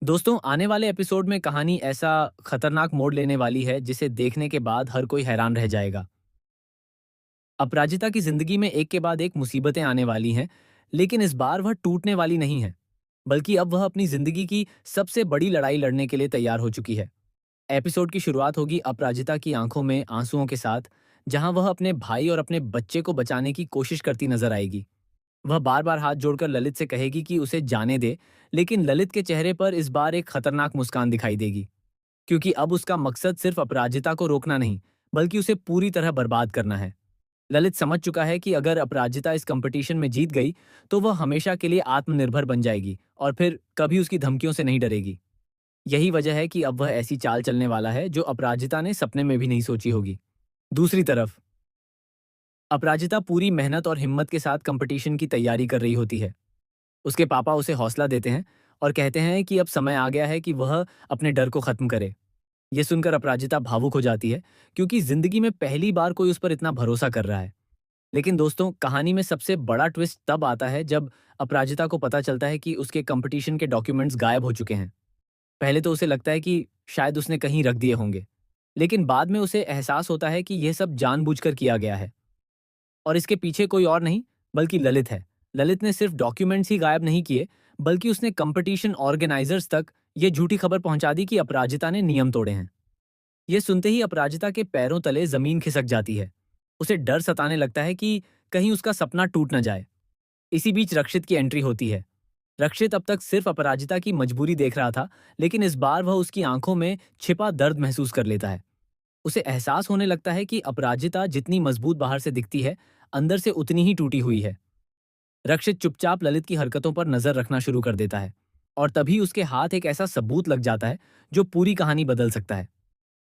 दोस्तों, आने वाले एपिसोड में कहानी ऐसा खतरनाक मोड़ लेने वाली है जिसे देखने के बाद हर कोई हैरान रह जाएगा। अपराजिता की जिंदगी में एक के बाद एक मुसीबतें आने वाली हैं, लेकिन इस बार वह टूटने वाली नहीं है, बल्कि अब वह अपनी जिंदगी की सबसे बड़ी लड़ाई लड़ने के लिए तैयार हो चुकी है। एपिसोड की शुरुआत होगी अपराजिता की आंखों में आंसुओं के साथ, जहां वह अपने भाई और अपने बच्चे को बचाने की कोशिश करती नजर आएगी। वह बार-बार हाथ जोड़कर ललित से कहेगी कि उसे जाने दे, लेकिन ललित के चेहरे पर इस बार एक खतरनाक मुस्कान दिखाई देगी, क्योंकि अब उसका मकसद सिर्फ अपराजिता को रोकना नहीं, बल्कि उसे पूरी तरह बर्बाद करना है। ललित समझ चुका है कि अगर अपराजिता इस कंपटीशन में जीत गई, तो वह हमेशा के लिए आत्मनिर्भर बन जाएगी और फिर कभी उसकी धमकियों से नहीं डरेगी। यही वजह है कि अब वह ऐसी चाल चलने वाला है जो अपराजिता ने सपने में भी नहीं सोची होगी। दूसरी तरफ अपराजिता पूरी मेहनत और हिम्मत के साथ कंपटीशन की तैयारी कर रही होती है। उसके पापा उसे हौसला देते हैं और कहते हैं कि अब समय आ गया है कि वह अपने डर को खत्म करे। ये सुनकर अपराजिता भावुक हो जाती है, क्योंकि जिंदगी में पहली बार कोई उस पर इतना भरोसा कर रहा है। लेकिन दोस्तों, कहानी में सबसे बड़ा ट्विस्ट तब आता है जब अपराजिता को पता चलता है कि उसके कंपटीशन के डॉक्यूमेंट्स गायब हो चुके हैं। पहले तो उसे लगता है कि शायद उसने कहीं रख दिए होंगे, लेकिन बाद में उसे एहसास होता है कि यह सब जानबूझकर किया गया है और इसके पीछे कोई और नहीं बल्कि ललित है। ललित ने सिर्फ डॉक्यूमेंट्स ही गायब नहीं किए, बल्कि उसने कंपटीशन ऑर्गेनाइजर्स तक ये झूठी खबर पहुंचा दी कि अपराजिता ने नियम तोड़े हैं। ये सुनते ही अपराजिता के पैरों तले जमीन खिसक जाती है। उसे डर सताने लगता है कि कहीं उसका सपना टूट न जाए। इसी बीच रक्षित की एंट्री होती है। रक्षित अब तक सिर्फ अपराजिता की मजबूरी देख रहा था, लेकिन इस बार वह उसकी आंखों में छिपा दर्द महसूस कर लेता है। उसे एहसास होने लगता है कि अपराजिता जितनी मजबूत बाहर से दिखती है, अंदर से उतनी ही टूटी हुई है। रक्षित चुपचाप ललित की हरकतों पर नजर रखना शुरू कर देता है और तभी उसके हाथ एक ऐसा सबूत लग जाता है जो पूरी कहानी बदल सकता है।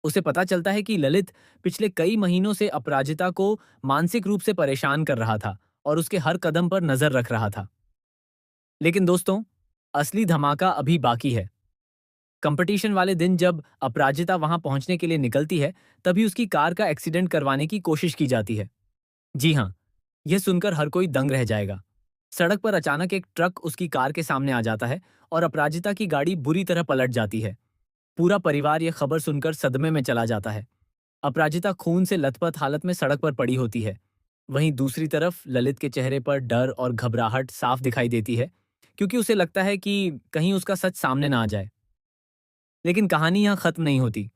उसे पता चलता है कि ललित पिछले कई महीनों से अपराजिता को मानसिक रूप से परेशान कर रहा था और उसके हर कदम पर नजर रख रहा था। लेकिन दोस्तों, असली धमाका अभी बाकी है। कंपटीशन वाले दिन जब अपराजिता वहां पहुंचने के लिए निकलती है, तभी उसकी कार का एक्सीडेंट करवाने की कोशिश की जाती है। जी हाँ, यह सुनकर हर कोई दंग रह जाएगा। सड़क पर अचानक एक ट्रक उसकी कार के सामने आ जाता है और अपराजिता की गाड़ी बुरी तरह पलट जाती है। पूरा परिवार यह खबर सुनकर सदमे में चला जाता है। अपराजिता खून से लथपथ हालत में सड़क पर पड़ी होती है। वहीं दूसरी तरफ ललित के चेहरे पर डर और घबराहट साफ दिखाई देती है, क्योंकि उसे लगता है कि कहीं उसका सच सामने ना आ जाए। लेकिन कहानी यहाँ खत्म नहीं होती।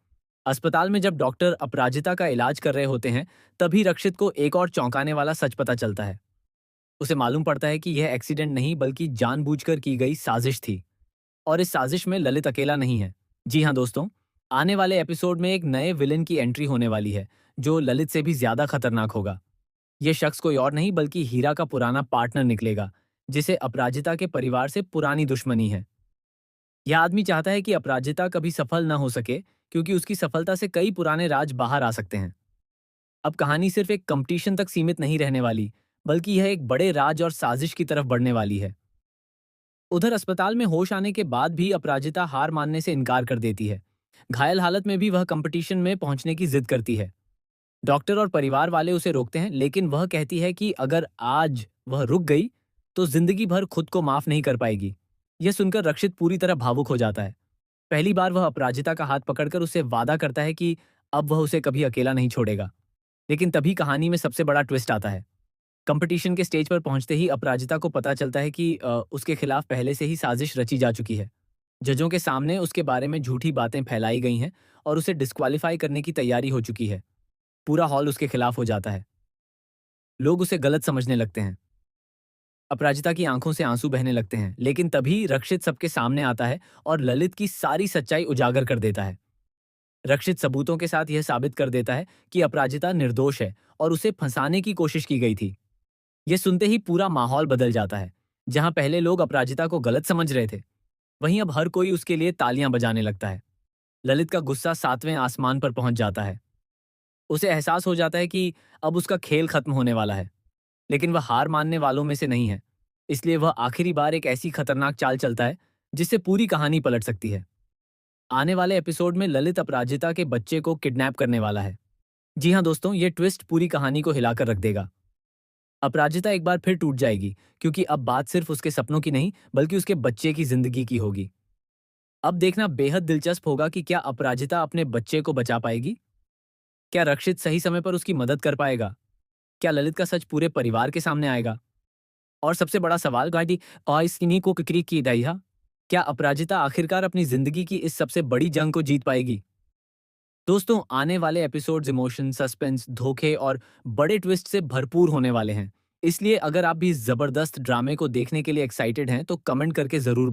अस्पताल में जब डॉक्टर अपराजिता का इलाज कर रहे होते हैं, तभी रक्षित को एक और चौंकाने वाला सच पता चलता है। उसे मालूम पड़ता है कि यह एक्सीडेंट नहीं बल्कि जानबूझकर की गई साजिश थी और इस साजिश में ललित अकेला नहीं है। जी हाँ दोस्तों, आने वाले एपिसोड में एक नए विलेन की एंट्री होने वाली है, जो ललित से भी ज्यादा खतरनाक होगा। यह शख्स कोई और नहीं बल्कि हीरा का पुराना पार्टनर निकलेगा, जिसे अपराजिता के परिवार से पुरानी दुश्मनी है। यह आदमी चाहता है कि अपराजिता कभी सफल न हो सके, क्योंकि उसकी सफलता से कई पुराने राज बाहर आ सकते हैं। अब कहानी सिर्फ एक कंपटीशन तक सीमित नहीं रहने वाली, बल्कि यह एक बड़े राज और साजिश की तरफ बढ़ने वाली है। उधर अस्पताल में होश आने के बाद भी अपराजिता हार मानने से इनकार कर देती है। घायल हालत में भी वह कंपटीशन में पहुंचने की जिद करती है। डॉक्टर और परिवार वाले उसे रोकते हैं, लेकिन वह कहती है कि अगर आज वह रुक गई, तो जिंदगी भर खुद को माफ नहीं कर पाएगी। यह सुनकर रक्षित पूरी तरह भावुक हो जाता है। पहली बार वह अपराजिता का हाथ पकड़कर उसे वादा करता है कि अब वह उसे कभी अकेला नहीं छोड़ेगा। लेकिन तभी कहानी में सबसे बड़ा ट्विस्ट आता है। कंपटीशन के स्टेज पर पहुंचते ही अपराजिता को पता चलता है कि उसके खिलाफ पहले से ही साजिश रची जा चुकी है। जजों के सामने उसके बारे में झूठी बातें फैलाई गई हैं और उसे डिस्क्वालीफाई करने की तैयारी हो चुकी है। पूरा हॉल उसके खिलाफ हो जाता है। लोग उसे गलत समझने लगते हैं। अपराजिता की आंखों से आंसू बहने लगते हैं, लेकिन तभी रक्षित सबके सामने आता है और ललित की सारी सच्चाई उजागर कर देता है। रक्षित सबूतों के साथ यह साबित कर देता है कि अपराजिता निर्दोष है और उसे फंसाने की कोशिश की गई थी। यह सुनते ही पूरा माहौल बदल जाता है। जहां पहले लोग अपराजिता को गलत समझ रहे थे, वहीं अब हर कोई उसके लिए तालियां बजाने लगता है। ललित का गुस्सा सातवें आसमान पर पहुंच जाता है। उसे एहसास हो जाता है कि अब उसका खेल खत्म होने वाला है, लेकिन वह हार मानने वालों में से नहीं है। इसलिए वह आखिरी बार एक ऐसी खतरनाक चाल चलता है जिससे पूरी कहानी पलट सकती है। आने वाले एपिसोड में ललित अपराजिता के बच्चे को किडनैप करने वाला है। जी हाँ दोस्तों, ये ट्विस्ट पूरी कहानी को हिलाकर रख देगा। अपराजिता एक बार फिर टूट जाएगी, क्योंकि अब बात सिर्फ उसके सपनों की नहीं बल्कि उसके बच्चे की जिंदगी की होगी। अब देखना बेहद दिलचस्प होगा कि क्या अपराजिता अपने बच्चे को बचा पाएगी? क्या रक्षित सही समय पर उसकी मदद कर पाएगा? क्या ललित का सच पूरे परिवार के सामने आएगा? और सबसे बड़ा सवाल गाड़ी इसकी को किकरी की दहिया, क्या अपराजिता आखिरकार अपनी जिंदगी की इस सबसे बड़ी जंग को जीत पाएगी? दोस्तों, आने वाले एपिसोड्स इमोशन, सस्पेंस, धोखे और बड़े ट्विस्ट से भरपूर होने वाले हैं। इसलिए अगर आप भी इस जबरदस्त ड्रामे को देखने के लिए एक्साइटेड हैं तो कमेंट करके जरूर